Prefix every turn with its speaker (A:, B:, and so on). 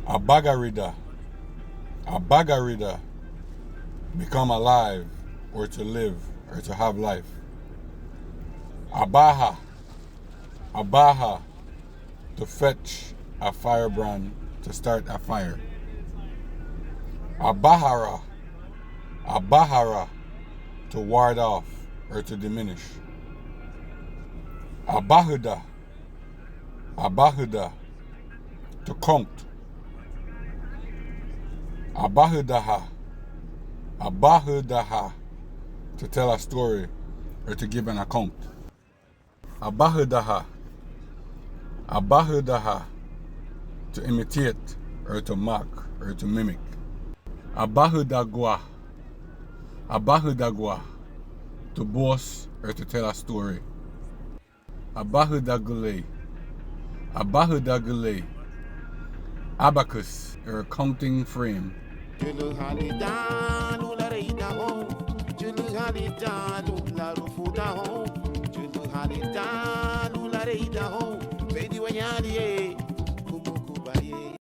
A: Abagarida. Abagarida. Become alive, or to live, or to have life. Abaha. Abaha. To fetch a firebrand, to start a fire. Abahara. Abahara. To ward off, or to diminish. Abahuda. Abahuda. To count. Abahudaha. Abahudaha. To tell a story, or to give an account. Abahudaha. Abahudaha. To imitate, or to mock, or to mimic. Abahudagwa. Abahudagwa. To boast, or to tell a story. Abahudagule. Abahudagule. Abacus, or a counting frame.